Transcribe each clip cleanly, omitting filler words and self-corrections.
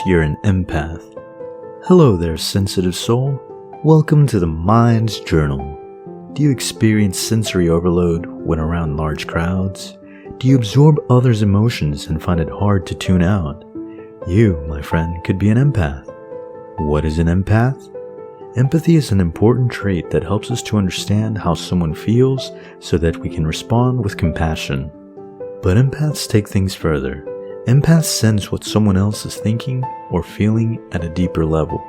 you're an empath. Hello there, sensitive soul. Welcome to the Mind's Journal. Do you experience sensory overload when around large crowds? Do you absorb others' emotions and find it hard to tune out? You, my friend, could be an empath. What is an empath? Empathy is an important trait that helps us to understand how someone feels so that we can respond with compassion. But empaths take things further. Empaths sense what someone else is thinking or feeling at a deeper level.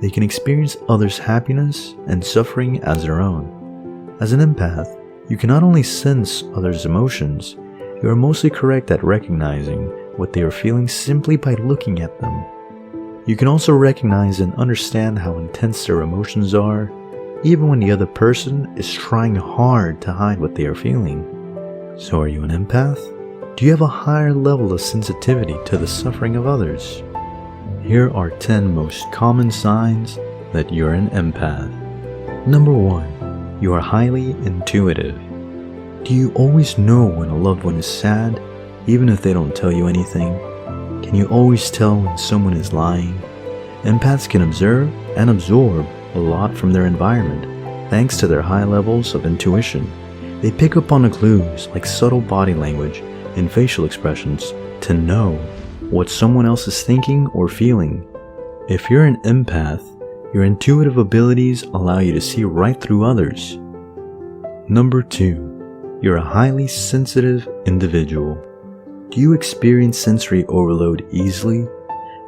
They can experience others' happiness and suffering as their own. As an empath, you can not only sense others' emotions, you are mostly correct at recognizing what they are feeling simply by looking at them. You can also recognize and understand how intense their emotions are, even when the other person is trying hard to hide what they are feeling. So are you an empath? Do you have a higher level of sensitivity to the suffering of others? Here are 10 most common signs that you're an empath. Number 1. You are highly intuitive. Do you always know when a loved one is sad, even if they don't tell you anything? Can you always tell when someone is lying? Empaths can observe and absorb a lot from their environment, thanks to their high levels of intuition. They pick up on the clues like subtle body language and facial expressions to know what someone else is thinking or feeling. If you're an empath, your intuitive abilities allow you to see right through others. Number 2. You're a highly sensitive individual. Do you experience sensory overload easily?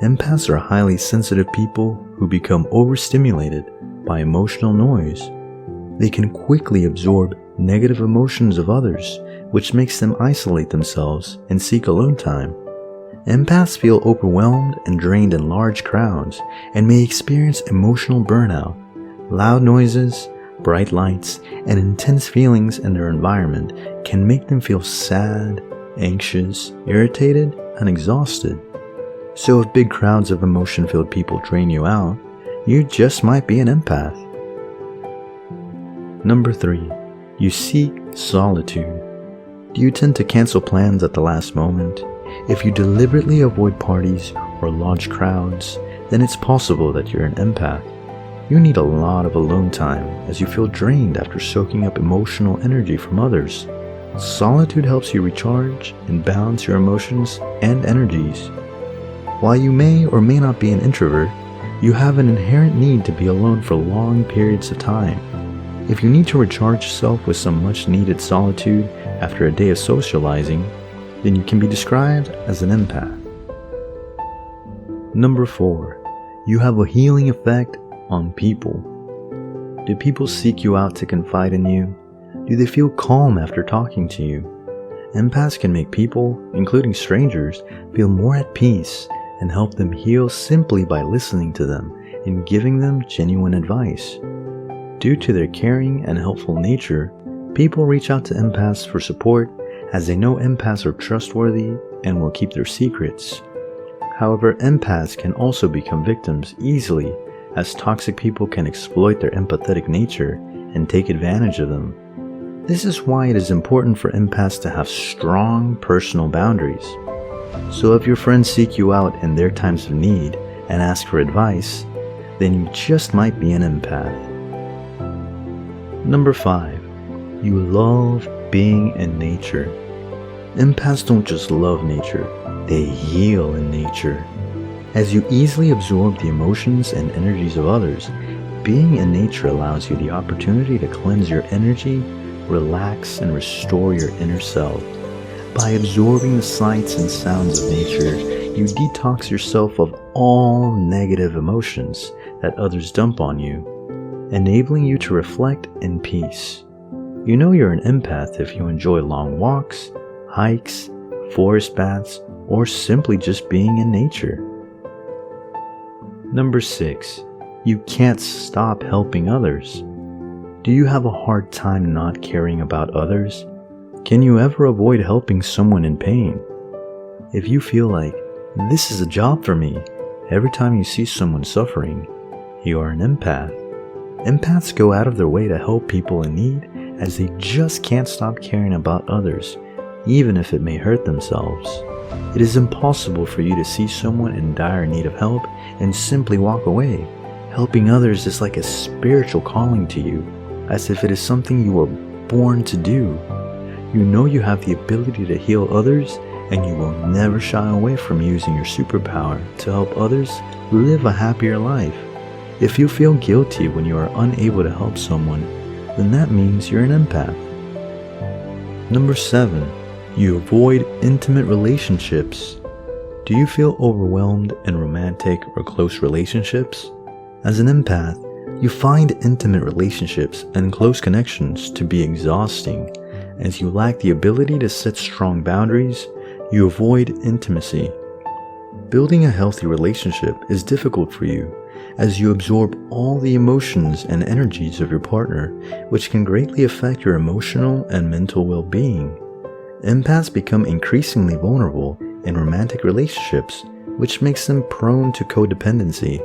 Empaths are highly sensitive people who become overstimulated by emotional noise. They can quickly absorb negative emotions of others, which makes them isolate themselves and seek alone time. Empaths feel overwhelmed and drained in large crowds and may experience emotional burnout. Loud noises, bright lights, and intense feelings in their environment can make them feel sad, anxious, irritated, and exhausted. So if big crowds of emotion-filled people drain you out, you just might be an empath. Number 3. You seek solitude. Do you tend to cancel plans at the last moment? If you deliberately avoid parties or large crowds, then it's possible that you're an empath. You need a lot of alone time as you feel drained after soaking up emotional energy from others. Solitude helps you recharge and balance your emotions and energies. While you may or may not be an introvert, you have an inherent need to be alone for long periods of time. If you need to recharge yourself with some much needed solitude after a day of socializing, then you can be described as an empath. Number 4. You have a healing effect on people. Do people seek you out to confide in you? Do they feel calm after talking to you? Empaths can make people, including strangers, feel more at peace and help them heal simply by listening to them and giving them genuine advice. Due to their caring and helpful nature, people reach out to empaths for support as they know empaths are trustworthy and will keep their secrets. However, empaths can also become victims easily as toxic people can exploit their empathetic nature and take advantage of them. This is why it is important for empaths to have strong personal boundaries. So if your friends seek you out in their times of need and ask for advice, then you just might be an empath. Number 5. You love being in nature. Empaths don't just love nature, they heal in nature. As you easily absorb the emotions and energies of others, being in nature allows you the opportunity to cleanse your energy, relax, and restore your inner self. By absorbing the sights and sounds of nature, you detox yourself of all negative emotions that others dump on you, enabling you to reflect in peace. You know you're an empath if you enjoy long walks, hikes, forest baths, or simply just being in nature. Number 6. You can't stop helping others. Do you have a hard time not caring about others? Can you ever avoid helping someone in pain? If you feel like, this is a job for me, every time you see someone suffering, you are an empath. Empaths go out of their way to help people in need as they just can't stop caring about others, even if it may hurt themselves. It is impossible for you to see someone in dire need of help and simply walk away. Helping others is like a spiritual calling to you, as if it is something you were born to do. You know you have the ability to heal others, and you will never shy away from using your superpower to help others live a happier life. If you feel guilty when you are unable to help someone, then that means you're an empath. Number 7. You avoid intimate relationships. Do you feel overwhelmed in romantic or close relationships? As an empath, you find intimate relationships and close connections to be exhausting. As you lack the ability to set strong boundaries, you avoid intimacy. Building a healthy relationship is difficult for you, as you absorb all the emotions and energies of your partner, which can greatly affect your emotional and mental well-being. Empaths become increasingly vulnerable in romantic relationships, which makes them prone to codependency.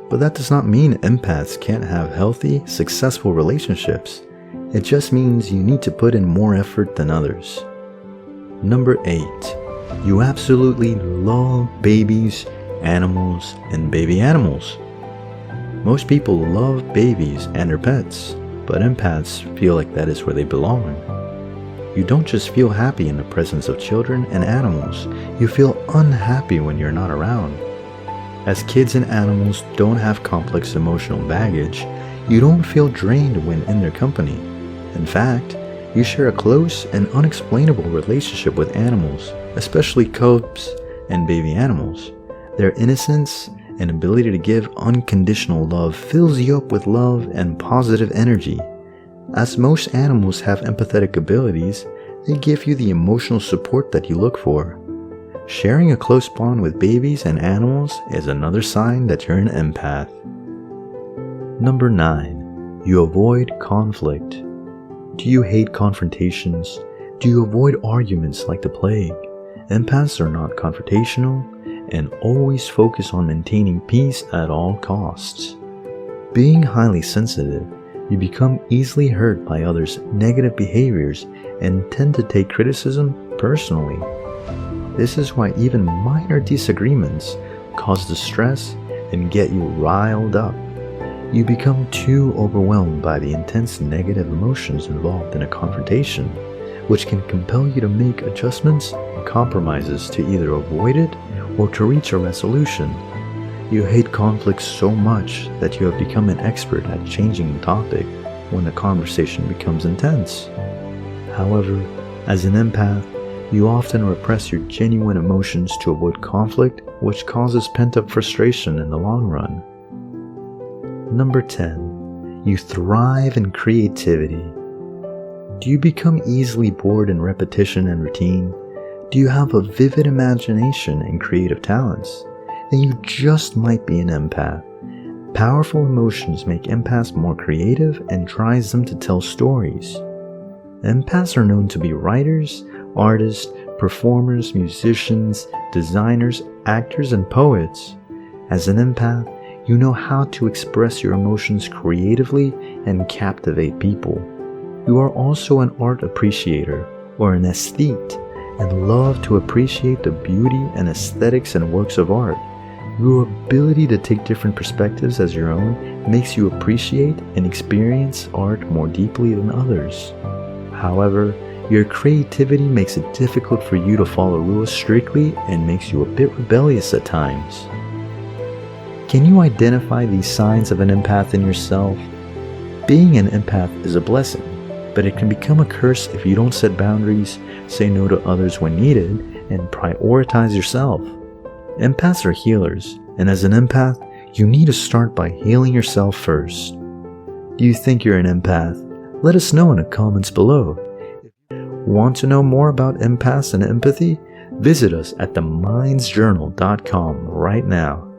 But that does not mean empaths can't have healthy, successful relationships. It just means you need to put in more effort than others. Number 8. You absolutely love babies, animals, and baby animals. Most people love babies and their pets, but empaths feel like that is where they belong. You don't just feel happy in the presence of children and animals, you feel unhappy when you're not around. As kids and animals don't have complex emotional baggage, you don't feel drained when in their company. In fact, you share a close and unexplainable relationship with animals, especially cubs and baby animals. Their innocence and ability to give unconditional love fills you up with love and positive energy. As most animals have empathetic abilities, they give you the emotional support that you look for. Sharing a close bond with babies and animals is another sign that you're an empath. Number 9. You avoid conflict. Do you hate confrontations? Do you avoid arguments like the plague? Empaths are not confrontational and always focus on maintaining peace at all costs. Being highly sensitive, you become easily hurt by others' negative behaviors and tend to take criticism personally. This is why even minor disagreements cause distress and get you riled up. You become too overwhelmed by the intense negative emotions involved in a confrontation, which can compel you to make adjustments and compromises to either avoid it or to reach a resolution. You hate conflict so much that you have become an expert at changing the topic when the conversation becomes intense. However, as an empath, you often repress your genuine emotions to avoid conflict, which causes pent-up frustration in the long run. Number 10. You thrive in creativity. Do you become easily bored in repetition and routine? Do you have a vivid imagination and creative talents? Then you just might be an empath. Powerful emotions make empaths more creative and drives them to tell stories. Empaths are known to be writers, artists, performers, musicians, designers, actors, and poets. As an empath, you know how to express your emotions creatively and captivate people. You are also an art appreciator or an aesthete and love to appreciate the beauty and aesthetics and works of art. Your ability to take different perspectives as your own makes you appreciate and experience art more deeply than others. However, your creativity makes it difficult for you to follow rules strictly and makes you a bit rebellious at times. Can you identify these signs of an empath in yourself? Being an empath is a blessing, but it can become a curse if you don't set boundaries, say no to others when needed, and prioritize yourself. Empaths are healers, and as an empath, you need to start by healing yourself first. Do you think you're an empath? Let us know in the comments below. Want to know more about empaths and empathy? Visit us at themindsjournal.com right now.